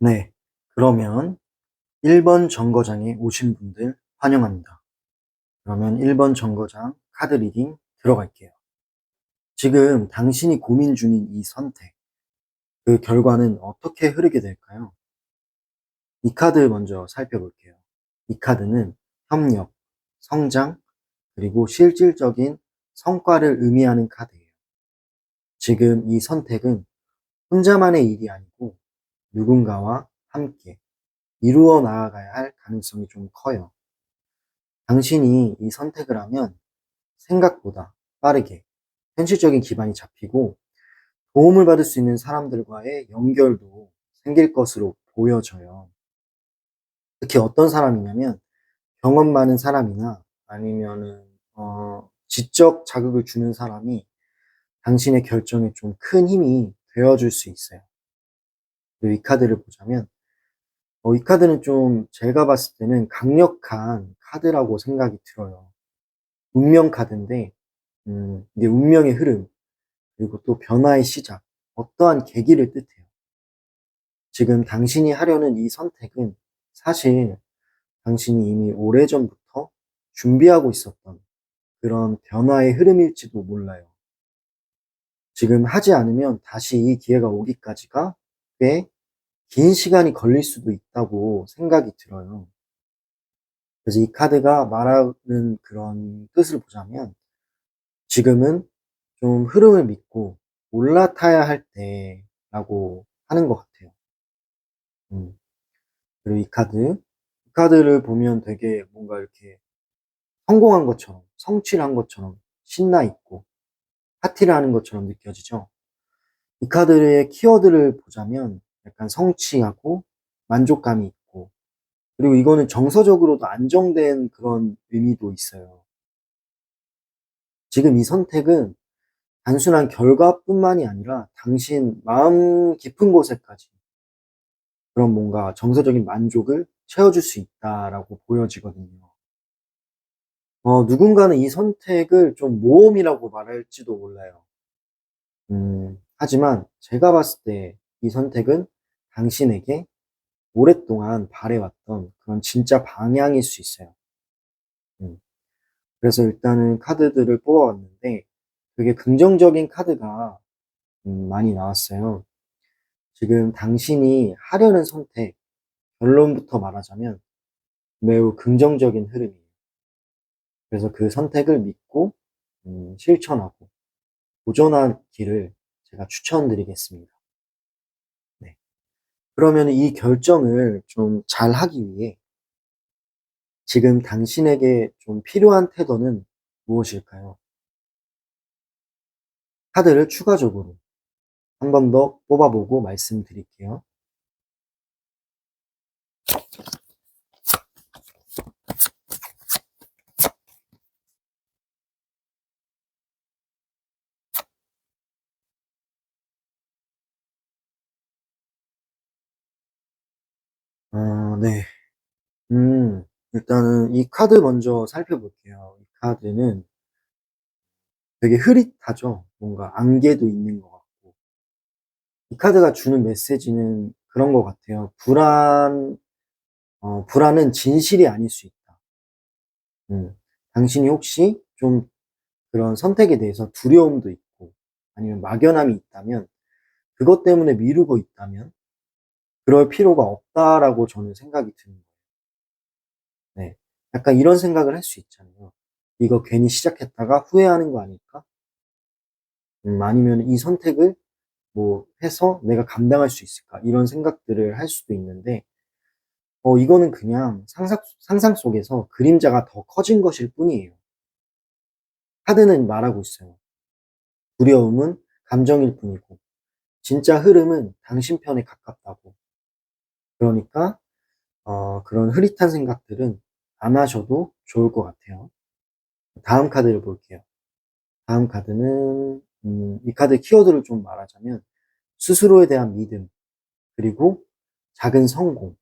네. 그러면 1번 정거장에 오신 분들 환영합니다. 그러면 1번 정거장 카드 리딩 들어갈게요. 지금 당신이 고민 중인 이 선택, 그 결과는 어떻게 흐르게 될까요? 이 카드 먼저 살펴볼게요. 이 카드는 협력, 성장, 그리고 실질적인 성과를 의미하는 카드예요. 지금 이 선택은 혼자만의 일이 아니고 누군가와 함께 이루어 나아가야 할 가능성이 좀 커요. 당신이 이 선택을 하면 생각보다 빠르게 현실적인 기반이 잡히고 도움을 받을 수 있는 사람들과의 연결도 생길 것으로 보여져요. 특히 어떤 사람이냐면 경험 많은 사람이나 아니면은 지적 자극을 주는 사람이 당신의 결정에 좀 큰 힘이 되어줄 수 있어요. 그리고 이 카드를 보자면 이 카드는 좀 제가 봤을 때는 강력한 카드라고 생각이 들어요. 운명 카드인데 이게 운명의 흐름 그리고 또 변화의 시작, 어떠한 계기를 뜻해요. 지금 당신이 하려는 이 선택은 사실 당신이 이미 오래전부터 준비하고 있었던 그런 변화의 흐름일지도 몰라요. 지금 하지 않으면 다시 이 기회가 오기까지가 꽤 긴 시간이 걸릴 수도 있다고 생각이 들어요. 그래서 이 카드가 말하는 그런 뜻을 보자면 지금은 좀 흐름을 믿고 올라타야 할 때라고 하는 것 같아요. 음. 그리고 이 카드를 보면 되게 뭔가 이렇게 성공한 것처럼, 성취를 한 것처럼 신나 있고 파티를 하는 것처럼 느껴지죠. 이 카드의 키워드를 보자면 약간 성취하고 만족감이 있고 그리고 이거는 정서적으로도 안정된 그런 의미도 있어요. 지금 이 선택은 단순한 결과뿐만이 아니라 당신 마음 깊은 곳에까지 그런 뭔가 정서적인 만족을 채워줄 수 있다라고 보여지거든요. 누군가는 이 선택을 좀 모험이라고 말할지도 몰라요. 하지만 제가 봤을 때 이 선택은 당신에게 오랫동안 바래왔던 그런 진짜 방향일 수 있어요. 음, 그래서 일단은 카드들을 뽑아왔는데 되게 긍정적인 카드가 많이 나왔어요. 지금 당신이 하려는 선택, 결론부터 말하자면 매우 긍정적인 흐름이에요. 그래서 그 선택을 믿고 실천하고 도전하기를 제가 추천드리겠습니다. 네. 그러면 이 결정을 좀 잘하기 위해 지금 당신에게 좀 필요한 태도는 무엇일까요? 카드를 추가적으로 한 번 더 뽑아보고 말씀드릴게요. 네. 일단은 이 카드 먼저 살펴볼게요. 이 카드는 되게 흐릿하죠. 뭔가 안개도 있는 것 같고. 이 카드가 주는 메시지는 그런 것 같아요. 불안은 진실이 아닐 수 있다. 당신이 혹시 좀 그런 선택에 대해서 두려움도 있고, 아니면 막연함이 있다면, 그것 때문에 미루고 있다면, 그럴 필요가 없다라고 저는 생각이 드는 거예요. 네. 약간 이런 생각을 할 수 있잖아요. 이거 괜히 시작했다가 후회하는 거 아닐까? 아니면 이 선택을 뭐 해서 내가 감당할 수 있을까? 이런 생각들을 할 수도 있는데, 이거는 그냥 상상 속에서 그림자가 더 커진 것일 뿐이에요. 카드는 말하고 있어요. 두려움은 감정일 뿐이고, 진짜 흐름은 당신 편에 가깝다고. 그러니까, 그런 흐릿한 생각들은 안 하셔도 좋을 것 같아요. 다음 카드를 볼게요. 다음 카드는, 이 카드의 키워드를 좀 말하자면, 스스로에 대한 믿음, 그리고 작은 성공,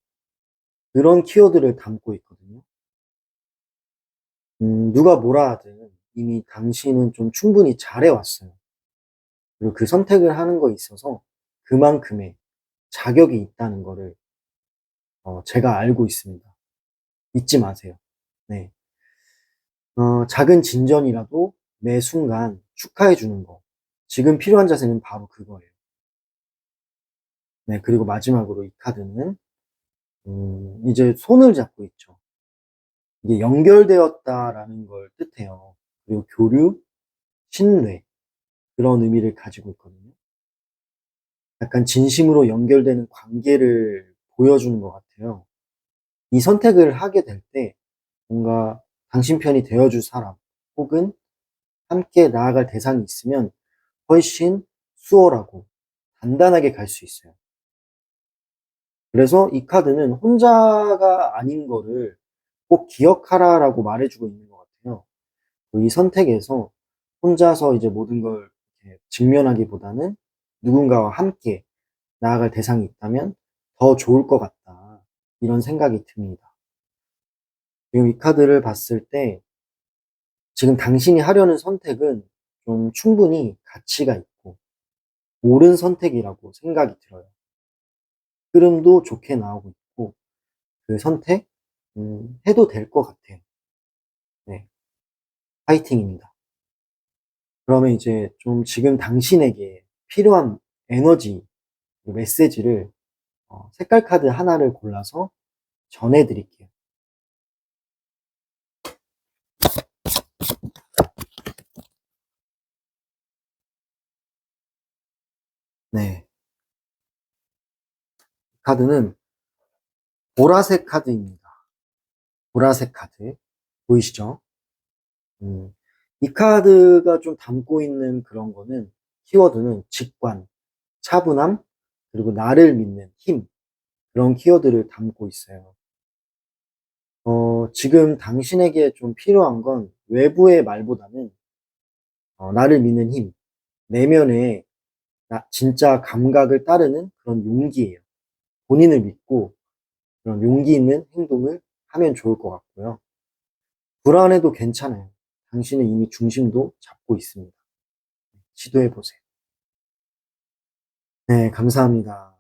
그런 키워드를 담고 있거든요. 누가 뭐라 하든 이미 당신은 좀 충분히 잘해왔어요. 그리고 그 선택을 하는 거에 있어서 그만큼의 자격이 있다는 거를 제가 알고 있습니다. 잊지 마세요. 네. 작은 진전이라도 매 순간 축하해 주는 거. 지금 필요한 자세는 바로 그거예요. 네. 그리고 마지막으로 이 카드는 이제 손을 잡고 있죠. 이게 연결되었다라는 걸 뜻해요. 그리고 교류, 신뢰 그런 의미를 가지고 있거든요. 약간 진심으로 연결되는 관계를 보여주는 것 같아요. 이 선택을 하게 될 때 뭔가 당신 편이 되어줄 사람 혹은 함께 나아갈 대상이 있으면 훨씬 수월하고 단단하게 갈 수 있어요. 그래서 이 카드는 혼자가 아닌 거를 꼭 기억하라라고 말해주고 있는 것 같아요. 이 선택에서 혼자서 이제 모든 걸 이렇게 직면하기보다는 누군가와 함께 나아갈 대상이 있다면 더 좋을 것 같다. 이런 생각이 듭니다. 지금 이 카드를 봤을 때 지금 당신이 하려는 선택은 좀 충분히 가치가 있고 옳은 선택이라고 생각이 들어요. 흐름도 좋게 나오고 있고 그 선택 해도 될 것 같아요. 네, 파이팅입니다. 그러면 이제 좀 지금 당신에게 필요한 에너지, 메시지를 색깔 카드 하나를 골라서 전해드릴게요. 네, 카드는 보라색 카드입니다. 보라색 카드 보이시죠? 음, 이 카드가 좀 담고 있는 그런 거는 키워드는 직관, 차분함, 그리고 나를 믿는 힘 그런 키워드를 담고 있어요. 지금 당신에게 좀 필요한 건 외부의 말보다는 나를 믿는 힘, 내면의 진짜 감각을 따르는 그런 용기예요. 본인을 믿고 그런 용기 있는 행동을 하면 좋을 것 같고요. 불안해도 괜찮아요. 당신은 이미 중심도 잡고 있습니다. 시도해 보세요. 네, 감사합니다.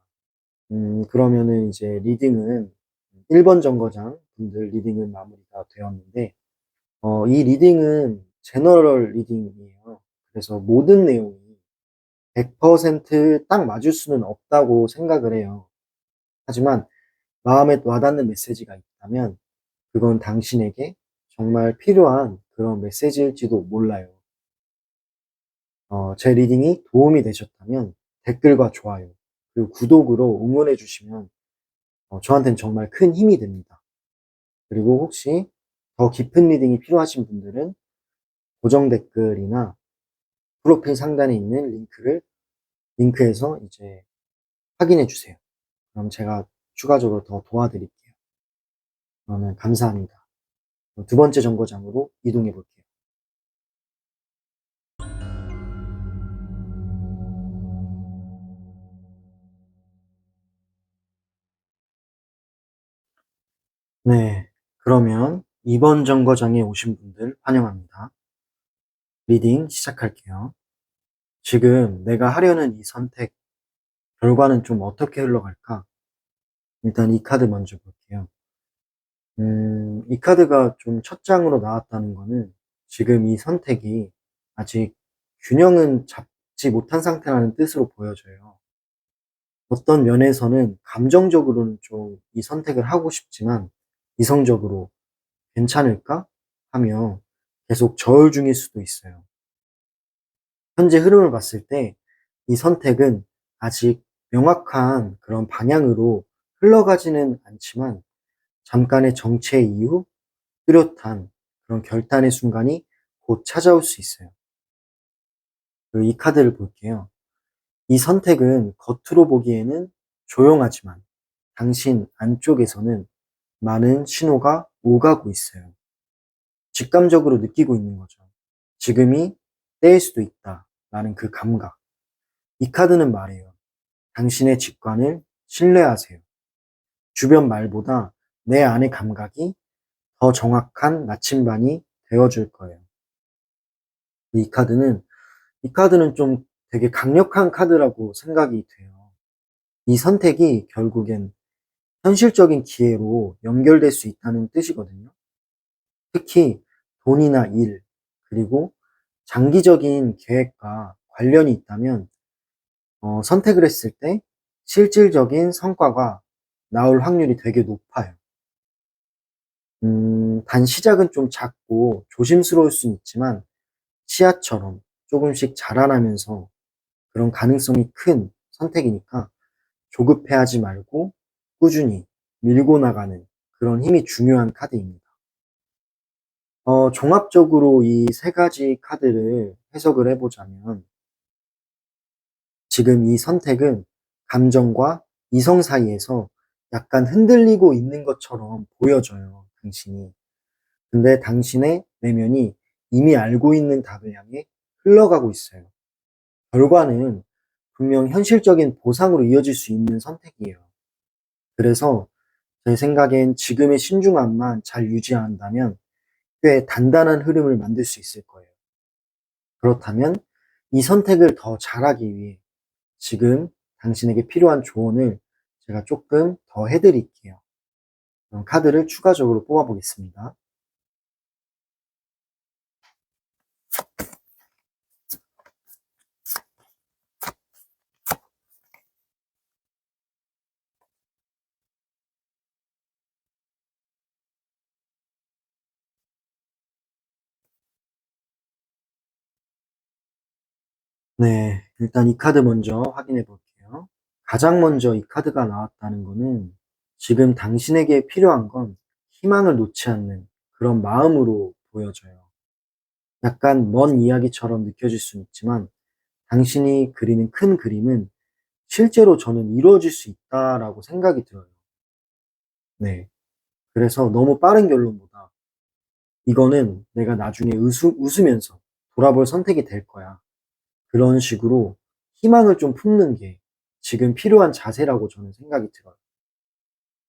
그러면은 이제 리딩은 1번 정거장 분들 리딩은 마무리가 되었는데, 이 리딩은 제너럴 리딩이에요. 그래서 모든 내용이 100%딱 맞을 수는 없다고 생각을 해요. 하지만 마음에 와닿는 메시지가 있다면 그건 당신에게 정말 필요한 그런 메시지일지도 몰라요. 제 리딩이 도움이 되셨다면 댓글과 좋아요, 그리고 구독으로 응원해 주시면 저한테는 정말 큰 힘이 됩니다. 그리고 혹시 더 깊은 리딩이 필요하신 분들은 고정 댓글이나 프로필 상단에 있는 링크에서 이제 확인해 주세요. 그럼 제가 추가적으로 더 도와드릴게요. 그러면 감사합니다. 두 번째 정거장으로 이동해 볼게요. 네. 그러면 2번 정거장에 오신 분들 환영합니다. 리딩 시작할게요. 지금 내가 하려는 이 선택, 결과는 좀 어떻게 흘러갈까? 일단 이 카드 먼저 볼게요. 이 카드가 좀 첫 장으로 나왔다는 거는 지금 이 선택이 아직 균형은 잡지 못한 상태라는 뜻으로 보여져요. 어떤 면에서는 감정적으로는 좀 이 선택을 하고 싶지만 이성적으로 괜찮을까? 하며 계속 저울 중일 수도 있어요. 현재 흐름을 봤을 때 이 선택은 아직 명확한 그런 방향으로 흘러가지는 않지만 잠깐의 정체 이후 뚜렷한 그런 결단의 순간이 곧 찾아올 수 있어요. 그리고 이 카드를 볼게요. 이 선택은 겉으로 보기에는 조용하지만 당신 안쪽에서는 많은 신호가 오가고 있어요. 직감적으로 느끼고 있는 거죠. 지금이 때일 수도 있다. 라는 그 감각. 이 카드는 말해요. 당신의 직관을 신뢰하세요. 주변 말보다 내 안의 감각이 더 정확한 나침반이 되어줄 거예요. 이 카드는, 이 카드는 좀 되게 강력한 카드라고 생각이 돼요. 이 선택이 결국엔 현실적인 기회로 연결될 수 있다는 뜻이거든요. 특히 돈이나 일, 그리고 장기적인 계획과 관련이 있다면 선택을 했을 때 실질적인 성과가 나올 확률이 되게 높아요. 단 시작은 좀 작고 조심스러울 수는 있지만 씨앗처럼 조금씩 자라나면서 그런 가능성이 큰 선택이니까 조급해하지 말고 꾸준히 밀고 나가는 그런 힘이 중요한 카드입니다. 종합적으로 이 세 가지 카드를 해석을 해보자면 지금 이 선택은 감정과 이성 사이에서 약간 흔들리고 있는 것처럼 보여져요, 당신이. 근데 당신의 내면이 이미 알고 있는 답을 향해 흘러가고 있어요. 결과는 분명 현실적인 보상으로 이어질 수 있는 선택이에요. 그래서 제 생각엔 지금의 신중함만 잘 유지한다면 꽤 단단한 흐름을 만들 수 있을 거예요. 그렇다면 이 선택을 더 잘하기 위해 지금 당신에게 필요한 조언을 제가 조금 더 해드릴게요. 그럼 카드를 추가적으로 뽑아보겠습니다. 네, 일단 이 카드 먼저 확인해 볼게요. 가장 먼저 이 카드가 나왔다는 거는 지금 당신에게 필요한 건 희망을 놓지 않는 그런 마음으로 보여져요. 약간 먼 이야기처럼 느껴질 수는 있지만 당신이 그리는 큰 그림은 실제로 저는 이루어질 수 있다라고 생각이 들어요. 네. 그래서 너무 빠른 결론보다 이거는 내가 나중에 웃으면서 돌아볼 선택이 될 거야. 그런 식으로 희망을 좀 품는 게 지금 필요한 자세라고 저는 생각이 들어요.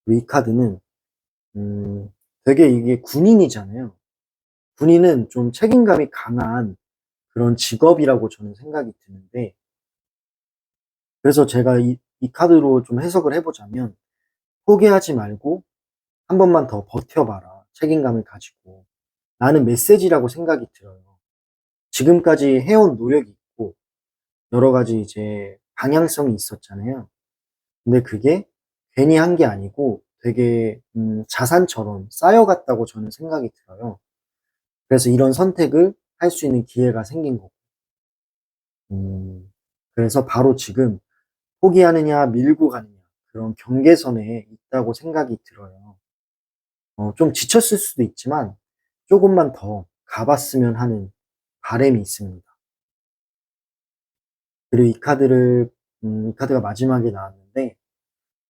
그리고 이 카드는, 음, 되게 이게 군인이잖아요. 군인은 좀 책임감이 강한 그런 직업이라고 저는 생각이 드는데, 그래서 제가 이 카드로 좀 해석을 해보자면, 포기하지 말고 한 번만 더 버텨봐라. 책임감을 가지고. 라는 메시지라고 생각이 들어요. 지금까지 해온 노력이 있고, 여러 가지 이제 방향성이 있었잖아요. 근데 그게 괜히 한 게 아니고 되게 자산처럼 쌓여갔다고 저는 생각이 들어요. 그래서 이런 선택을 할 수 있는 기회가 생긴 거고. 음, 그래서 바로 지금 포기하느냐 밀고 가느냐 그런 경계선에 있다고 생각이 들어요. 좀 지쳤을 수도 있지만 조금만 더 가봤으면 하는 바람이 있습니다. 그리고 이 카드가 마지막에 나왔는데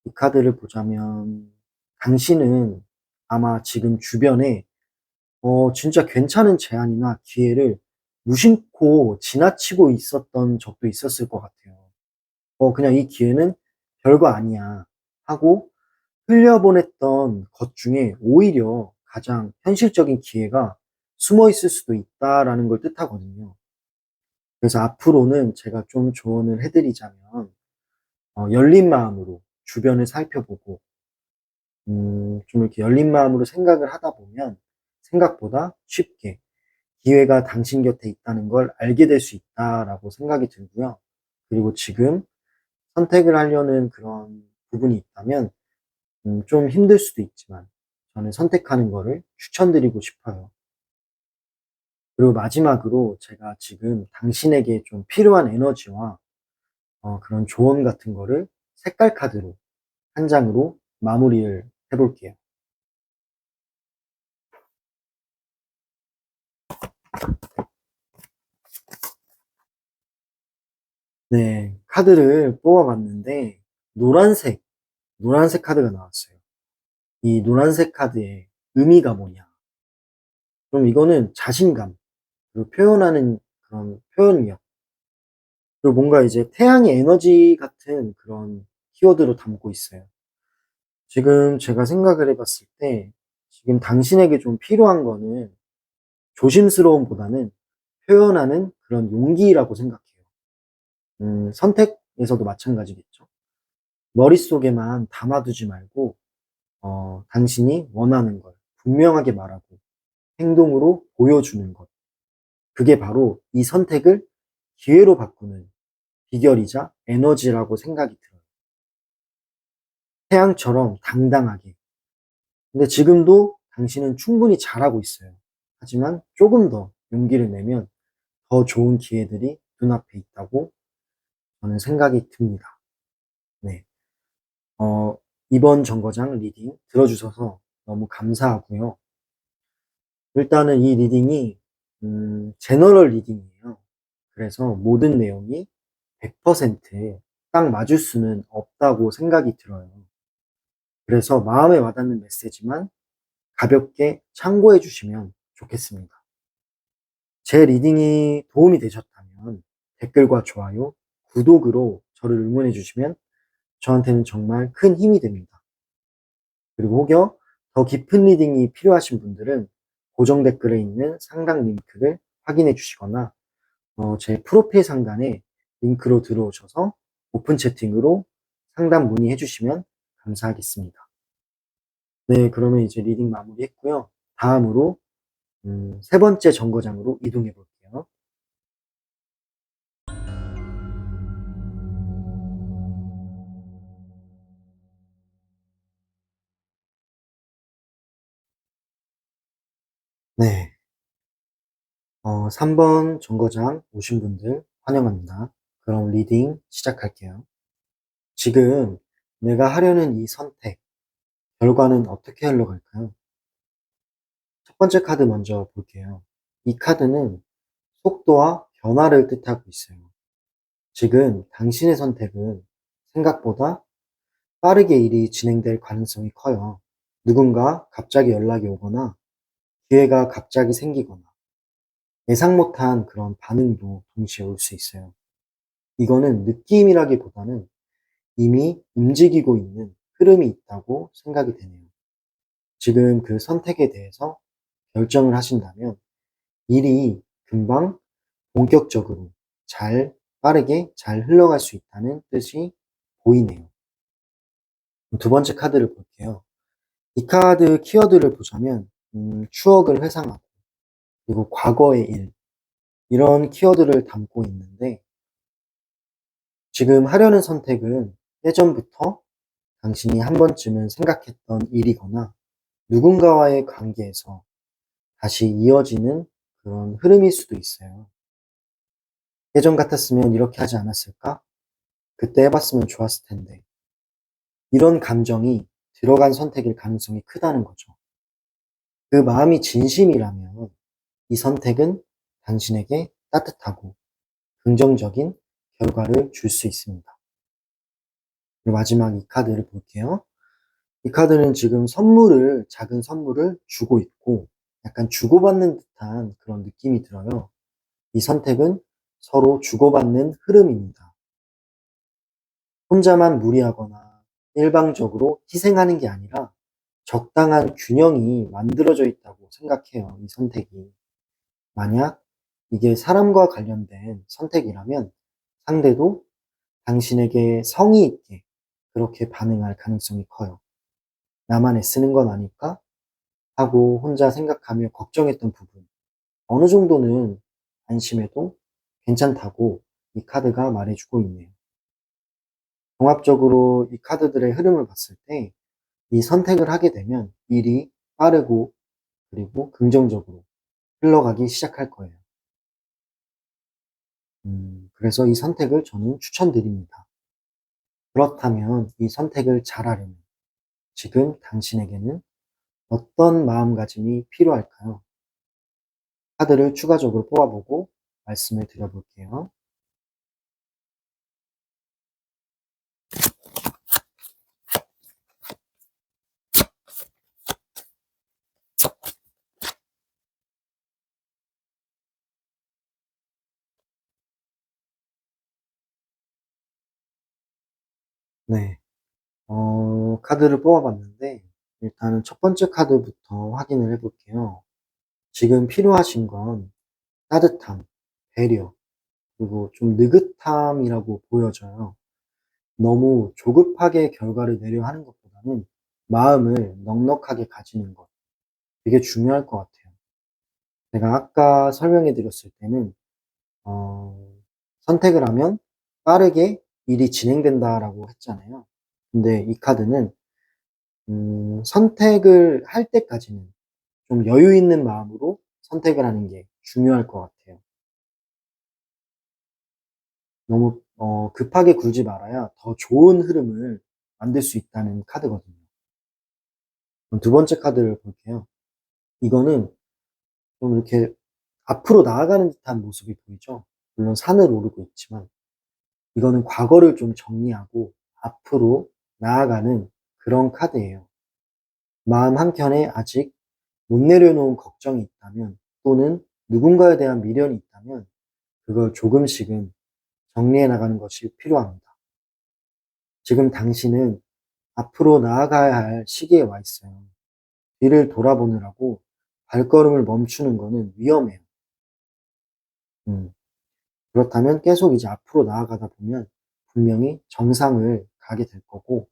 이 카드를 보자면 당신은 아마 지금 주변에 진짜 괜찮은 제안이나 기회를 무심코 지나치고 있었던 적도 있었을 것 같아요. 그냥 이 기회는 별거 아니야 하고 흘려보냈던 것 중에 오히려 가장 현실적인 기회가 숨어 있을 수도 있다라는 걸 뜻하거든요. 그래서 앞으로는 제가 좀 조언을 해드리자면, 열린 마음으로 주변을 살펴보고, 좀 이렇게 열린 마음으로 생각을 하다 보면 생각보다 쉽게 기회가 당신 곁에 있다는 걸 알게 될 수 있다라고 생각이 들고요. 그리고 지금 선택을 하려는 그런 부분이 있다면 좀 힘들 수도 있지만 저는 선택하는 거를 추천드리고 싶어요. 그리고 마지막으로 제가 지금 당신에게 좀 필요한 에너지와 그런 조언 같은 거를 색깔 카드로 한 장으로 마무리를 해볼게요. 네, 카드를 뽑아봤는데 노란색, 노란색 카드가 나왔어요. 이 노란색 카드의 의미가 뭐냐? 그럼 이거는 자신감, 그리고 표현하는 그런 표현력, 그리고 뭔가 이제 태양의 에너지 같은 그런 키워드로 담고 있어요. 지금 제가 생각을 해봤을 때, 지금 당신에게 좀 필요한 거는 조심스러움보다는 표현하는 그런 용기라고 생각해요. 선택에서도 마찬가지겠죠. 머릿속에만 담아두지 말고 당신이 원하는 걸 분명하게 말하고 행동으로 보여주는 것. 그게 바로 이 선택을 기회로 바꾸는 비결이자 에너지라고 생각이 들어요. 태양처럼 당당하게. 근데 지금도 당신은 충분히 잘하고 있어요. 하지만 조금 더 용기를 내면 더 좋은 기회들이 눈앞에 있다고 저는 생각이 듭니다. 네. 어, 이번 정거장 리딩 들어주셔서 너무 감사하고요. 일단은 이 리딩이 제너럴 리딩이에요. 그래서 모든 내용이 100%딱 맞을 수는 없다고 생각이 들어요. 그래서 마음에 와닿는 메시지만 가볍게 참고해 주시면 좋겠습니다. 제 리딩이 도움이 되셨다면 댓글과 좋아요, 구독으로 저를 응원해 주시면 저한테는 정말 큰 힘이 됩니다. 그리고 혹여 더 깊은 리딩이 필요하신 분들은 고정 댓글에 있는 상담 링크를 확인해 주시거나 제 프로필 상단에 링크로 들어오셔서 오픈 채팅으로 상담 문의해 주시면 감사하겠습니다. 네, 그러면 이제 리딩 마무리했고요. 다음으로 세 번째 정거장으로 이동해 볼게요. 네, 3번 정거장 오신 분들 환영합니다. 그럼 리딩 시작할게요. 지금 내가 하려는 이 선택, 결과는 어떻게 흘러갈까요? 첫 번째 카드 먼저 볼게요. 이 카드는 속도와 변화를 뜻하고 있어요. 지금 당신의 선택은 생각보다 빠르게 일이 진행될 가능성이 커요. 누군가 갑자기 연락이 오거나 기회가 갑자기 생기거나 예상 못한 그런 반응도 동시에 올 수 있어요. 이거는 느낌이라기보다는 이미 움직이고 있는 흐름이 있다고 생각이 되네요. 지금 그 선택에 대해서 결정을 하신다면 일이 금방 본격적으로 빠르게 잘 흘러갈 수 있다는 뜻이 보이네요. 두 번째 카드를 볼게요. 이 카드 키워드를 보자면, 추억을 회상하고, 그리고 과거의 일, 이런 키워드를 담고 있는데, 지금 하려는 선택은 예전부터 당신이 한 번쯤은 생각했던 일이거나 누군가와의 관계에서 다시 이어지는 그런 흐름일 수도 있어요. 예전 같았으면 이렇게 하지 않았을까? 그때 해봤으면 좋았을 텐데. 이런 감정이 들어간 선택일 가능성이 크다는 거죠. 그 마음이 진심이라면 이 선택은 당신에게 따뜻하고 긍정적인 결과를 줄 수 있습니다. 그리고 마지막 이 카드를 볼게요. 이 카드는 지금 작은 선물을 주고 있고 약간 주고받는 듯한 그런 느낌이 들어요. 이 선택은 서로 주고받는 흐름입니다. 혼자만 무리하거나 일방적으로 희생하는 게 아니라 적당한 균형이 만들어져 있다고 생각해요, 이 선택이. 만약 이게 사람과 관련된 선택이라면 상대도 당신에게 성의 있게 그렇게 반응할 가능성이 커요. 나만 애쓰는 건 아닐까? 하고 혼자 생각하며 걱정했던 부분. 어느 정도는 안심해도 괜찮다고 이 카드가 말해주고 있네요. 종합적으로 이 카드들의 흐름을 봤을 때 이 선택을 하게 되면 일이 빠르고 그리고 긍정적으로 흘러가기 시작할 거예요. 그래서 이 선택을 저는 추천드립니다. 그렇다면 이 선택을 잘하려면 지금 당신에게는 어떤 마음가짐이 필요할까요? 카드를 추가적으로 뽑아보고 말씀을 드려볼게요. 네, 카드를 뽑아봤는데 일단은 첫 번째 카드부터 확인을 해볼게요. 지금 필요하신 건 따뜻함, 배려, 그리고 좀 느긋함이라고 보여져요. 너무 조급하게 결과를 내려 하는 것보다는 마음을 넉넉하게 가지는 것. 되게 중요할 것 같아요. 제가 아까 설명해 드렸을 때는, 어, 선택을 하면 빠르게 일이 진행된다라고 했잖아요. 근데 이 카드는, 선택을 할 때까지는 좀 여유 있는 마음으로 선택을 하는 게 중요할 것 같아요. 너무 급하게 굴지 말아야 더 좋은 흐름을 만들 수 있다는 카드거든요. 그럼 두 번째 카드를 볼게요. 이거는 좀 이렇게 앞으로 나아가는 듯한 모습이 보이죠? 물론 산을 오르고 있지만 이거는 과거를 좀 정리하고 앞으로 나아가는 그런 카드예요. 마음 한켠에 아직 못 내려놓은 걱정이 있다면, 또는 누군가에 대한 미련이 있다면 그걸 조금씩은 정리해 나가는 것이 필요합니다. 지금 당신은 앞으로 나아가야 할 시기에 와 있어요. 뒤를 돌아보느라고 발걸음을 멈추는 거는 위험해요. 음, 그렇다면 계속 이제 앞으로 나아가다 보면 분명히 정상을 가게 될 거고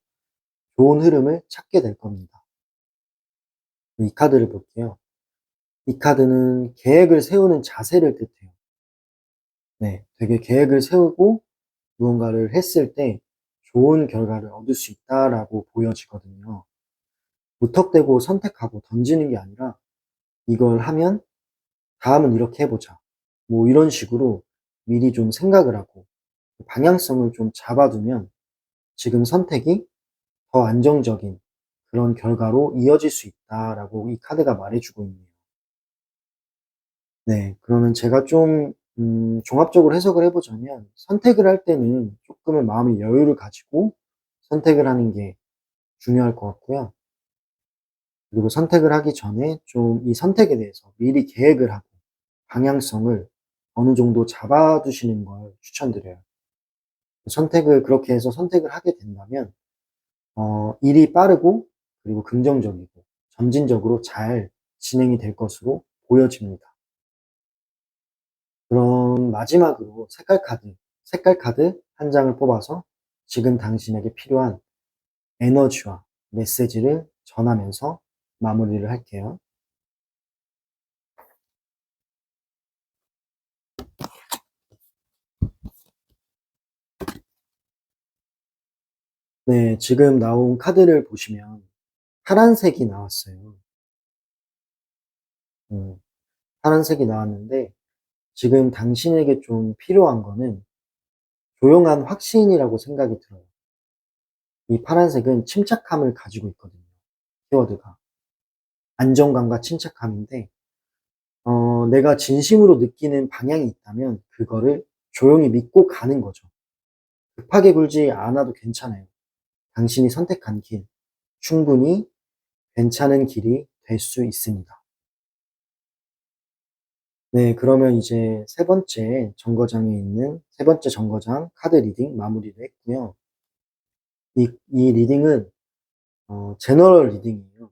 좋은 흐름을 찾게 될 겁니다. 이 카드를 볼게요. 이 카드는 계획을 세우는 자세를 뜻해요. 네, 되게 계획을 세우고 무언가를 했을 때 좋은 결과를 얻을 수 있다라고 보여지거든요. 무턱대고 선택하고 던지는 게 아니라 이걸 하면 다음은 이렇게 해보자. 뭐 이런 식으로 미리 좀 생각을 하고 방향성을 좀 잡아두면 지금 선택이 더 안정적인 그런 결과로 이어질 수 있다라고 이 카드가 말해주고 있네요. 네, 그러면 제가 좀 종합적으로 해석을 해보자면 선택을 할 때는 조금의 마음의 여유를 가지고 선택을 하는 게 중요할 것 같고요. 그리고 선택을 하기 전에 좀 이 선택에 대해서 미리 계획을 하고 방향성을 어느 정도 잡아두시는 걸 추천드려요. 선택을 그렇게 해서 선택을 하게 된다면 일이 빠르고 그리고 긍정적이고 점진적으로 잘 진행이 될 것으로 보여집니다. 그럼 마지막으로 색깔 카드 한 장을 뽑아서 지금 당신에게 필요한 에너지와 메시지를 전하면서 마무리를 할게요. 네, 지금 나온 카드를 보시면 파란색이 나왔어요. 음, 파란색이 나왔는데 지금 당신에게 좀 필요한 거는 조용한 확신이라고 생각이 들어요. 이 파란색은 침착함을 가지고 있거든요. 키워드가. 안정감과 침착함인데, 내가 진심으로 느끼는 방향이 있다면 그거를 조용히 믿고 가는 거죠. 급하게 굴지 않아도 괜찮아요. 당신이 선택한 길, 충분히 괜찮은 길이 될 수 있습니다. 네, 그러면 이제 세 번째 정거장 카드 리딩 마무리를 했고요. 이 리딩은, 제너럴 리딩이에요.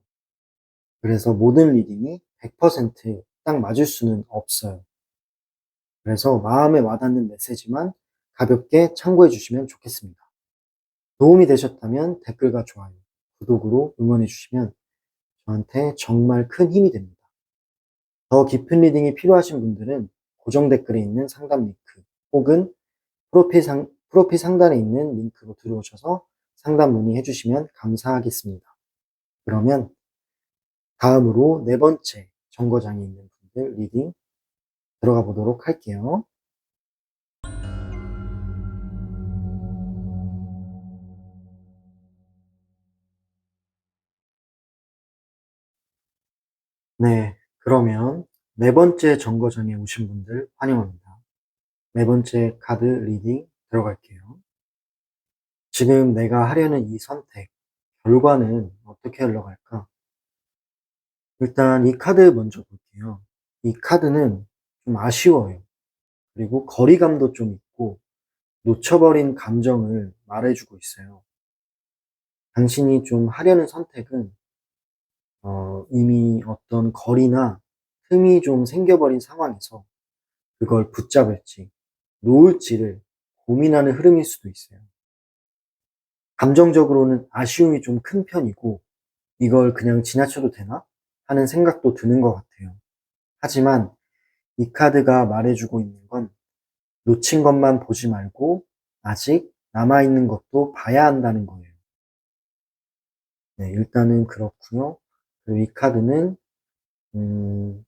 그래서 모든 리딩이 100% 딱 맞을 수는 없어요. 그래서 마음에 와닿는 메시지만 가볍게 참고해 주시면 좋겠습니다. 도움이 되셨다면 댓글과 좋아요, 구독으로 응원해 주시면 저한테 정말 큰 힘이 됩니다. 더 깊은 리딩이 필요하신 분들은 고정 댓글에 있는 상담 링크 혹은 프로필 상단에 있는 링크로 들어오셔서 상담 문의해 주시면 감사하겠습니다. 그러면 다음으로 네 번째 정거장에 있는 분들 리딩 들어가 보도록 할게요. 네, 그러면 네 번째 정거장에 오신 분들 환영합니다. 네 번째 카드 리딩 들어갈게요. 지금 내가 하려는 이 선택, 결과는 어떻게 흘러갈까? 일단 이 카드 먼저 볼게요. 이 카드는 좀 아쉬워요. 그리고 거리감도 좀 있고 놓쳐버린 감정을 말해주고 있어요. 당신이 좀 하려는 선택은 이미 어떤 거리나 틈이 좀 생겨버린 상황에서 그걸 붙잡을지 놓을지를 고민하는 흐름일 수도 있어요. 감정적으로는 아쉬움이 좀 큰 편이고 이걸 그냥 지나쳐도 되나? 하는 생각도 드는 것 같아요. 하지만 이 카드가 말해주고 있는 건 놓친 것만 보지 말고 아직 남아있는 것도 봐야 한다는 거예요. 네, 일단은 그렇고요. 그리고 이 카드는 음,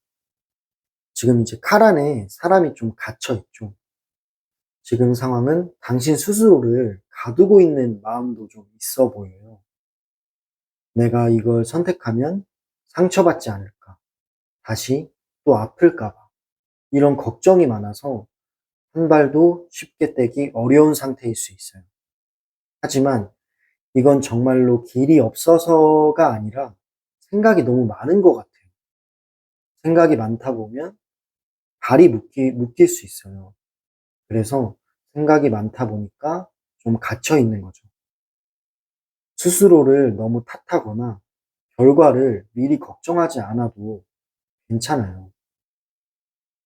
지금 이제 칼 안에 사람이 좀 갇혀 있죠. 지금 상황은 당신 스스로를 가두고 있는 마음도 좀 있어 보여요. 내가 이걸 선택하면 상처받지 않을까? 다시 또 아플까 봐. 이런 걱정이 많아서 한 발도 쉽게 떼기 어려운 상태일 수 있어요. 하지만 이건 정말로 길이 없어서가 아니라 생각이 너무 많은 것 같아요. 생각이 많다 보면 발이 묶일 수 있어요. 그래서 생각이 많다 보니까 좀 갇혀 있는 거죠. 스스로를 너무 탓하거나 결과를 미리 걱정하지 않아도 괜찮아요.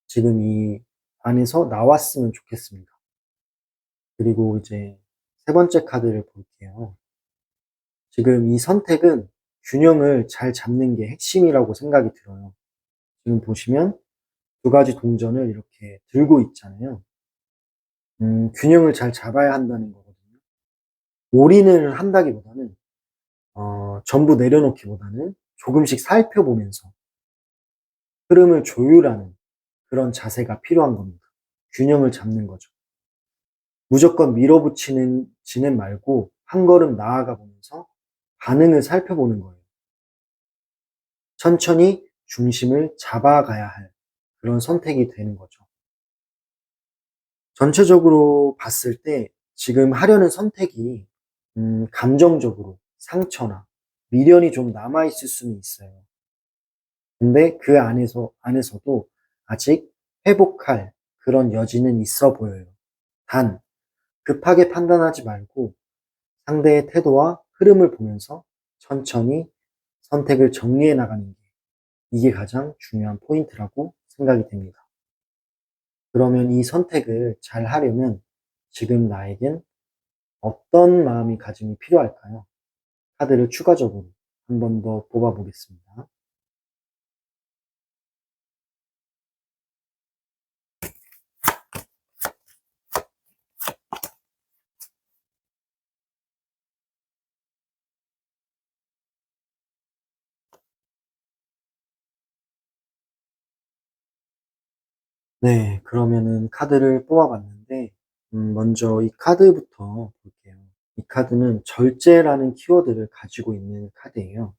지금 이 안에서 나왔으면 좋겠습니다. 그리고 이제 세 번째 카드를 볼게요. 지금 이 선택은 균형을 잘 잡는 게 핵심이라고 생각이 들어요. 지금 보시면 두 가지 동전을 이렇게 들고 있잖아요. 균형을 잘 잡아야 한다는 거거든요. 올인을 한다기보다는 전부 내려놓기보다는 조금씩 살펴보면서 흐름을 조율하는 그런 자세가 필요한 겁니다. 균형을 잡는 거죠. 무조건 지는 말고 한 걸음 나아가 보면서 반응을 살펴보는 거예요. 천천히 중심을 잡아가야 할 그런 선택이 되는 거죠. 전체적으로 봤을 때 지금 하려는 선택이 감정적으로 상처나 미련이 좀 남아있을 수는 있어요. 근데 그 안에서도 아직 회복할 그런 여지는 있어 보여요. 단, 급하게 판단하지 말고 상대의 태도와 흐름을 보면서 천천히 선택을 정리해 나가는 게 이게 가장 중요한 포인트라고 생각이 됩니다. 그러면 이 선택을 잘 하려면 지금 나에겐 어떤 마음가짐이 필요할까요? 카드를 추가적으로 한 번 더 뽑아 보겠습니다. 네, 그러면은 카드를 뽑아 봤는데, 먼저 이 카드부터 볼게요. 이 카드는 절제라는 키워드를 가지고 있는 카드예요.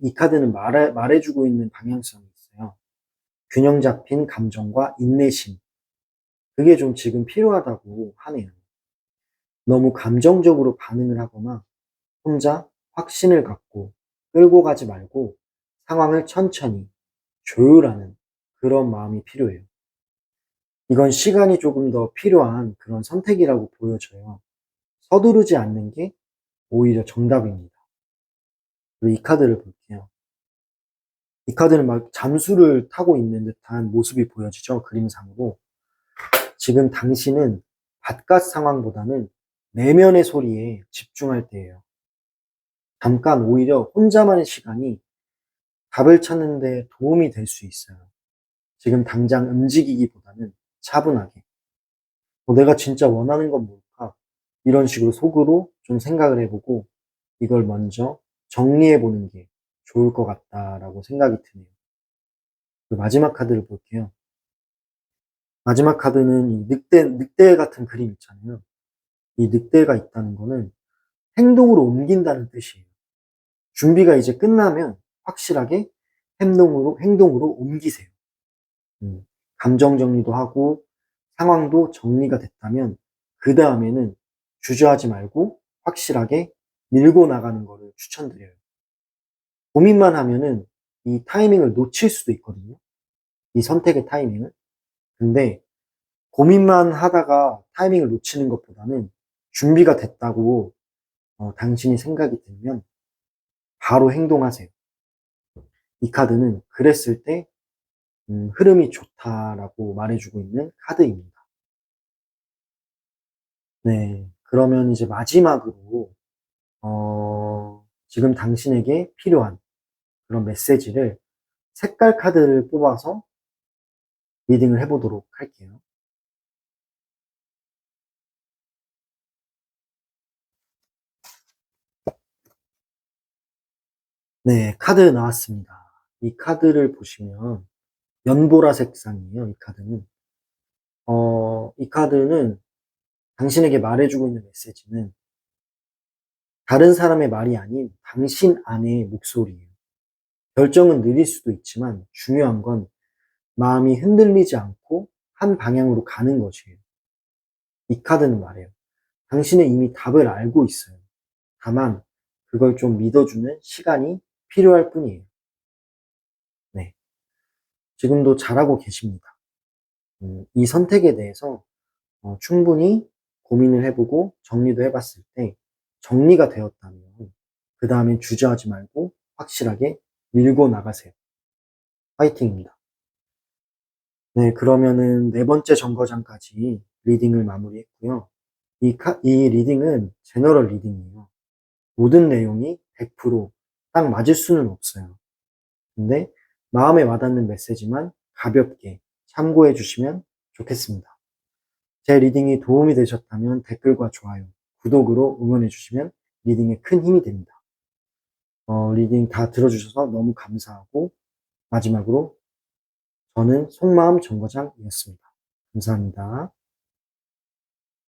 이 카드는 말해주고 있는 방향성이 있어요. 균형 잡힌 감정과 인내심. 그게 좀 지금 필요하다고 하네요. 너무 감정적으로 반응을 하거나 혼자 확신을 갖고 끌고 가지 말고 상황을 천천히 조율하는 그런 마음이 필요해요. 이건 시간이 조금 더 필요한 그런 선택이라고 보여져요. 서두르지 않는 게 오히려 정답입니다. 그리고 이 카드를 볼게요. 이 카드는 막 잠수를 타고 있는 듯한 모습이 보여지죠. 그림상으로. 지금 당신은 바깥 상황보다는 내면의 소리에 집중할 때예요. 잠깐 오히려 혼자만의 시간이 답을 찾는 데 도움이 될 수 있어요. 지금 당장 움직이기보다는 차분하게. 내가 진짜 원하는 건 뭘까? 이런 식으로 속으로 좀 생각을 해보고 이걸 먼저 정리해보는 게 좋을 것 같다라고 생각이 드네요. 마지막 카드를 볼게요. 마지막 카드는 이 늑대 같은 그림 있잖아요. 이 늑대가 있다는 거는 행동으로 옮긴다는 뜻이에요. 준비가 이제 끝나면 확실하게 행동으로 옮기세요. 음, 감정 정리도 하고 상황도 정리가 됐다면 그 다음에는 주저하지 말고 확실하게 밀고 나가는 거를 추천드려요. 고민만 하면은 이 타이밍을 놓칠 수도 있거든요. 이 선택의 타이밍을. 근데 고민만 하다가 타이밍을 놓치는 것보다는 준비가 됐다고 당신이 생각이 들면 바로 행동하세요. 이 카드는 그랬을 때 흐름이 좋다라고 말해주고 있는 카드입니다. 네, 그러면 이제 마지막으로 지금 당신에게 필요한 그런 메시지를 색깔 카드를 뽑아서 리딩을 해보도록 할게요. 네, 카드 나왔습니다. 이 카드를 보시면 연보라 색상이에요, 이 카드는. 이 카드는 당신에게 말해주고 있는 메시지는 다른 사람의 말이 아닌 당신 안의 목소리예요. 결정은 느릴 수도 있지만 중요한 건 마음이 흔들리지 않고 한 방향으로 가는 것이에요. 이 카드는 말해요. 당신은 이미 답을 알고 있어요. 다만 그걸 좀 믿어주는 시간이 필요할 뿐이에요. 네, 지금도 잘하고 계십니다. 이 선택에 대해서 충분히 고민을 해보고 정리도 해봤을 때 정리가 되었다면 그 다음엔 주저하지 말고 확실하게 밀고 나가세요. 화이팅입니다. 네, 그러면은 네 번째 정거장까지 리딩을 마무리했고요. 이 리딩은 제너럴 리딩이에요. 모든 내용이 100%딱 맞을 수는 없어요. 근데 마음에 와닿는 메시지만 가볍게 참고해 주시면 좋겠습니다. 제 리딩이 도움이 되셨다면 댓글과 좋아요, 구독으로 응원해 주시면 리딩에 큰 힘이 됩니다. 리딩 다 들어주셔서 너무 감사하고 마지막으로 저는 속마음 정거장이었습니다. 감사합니다.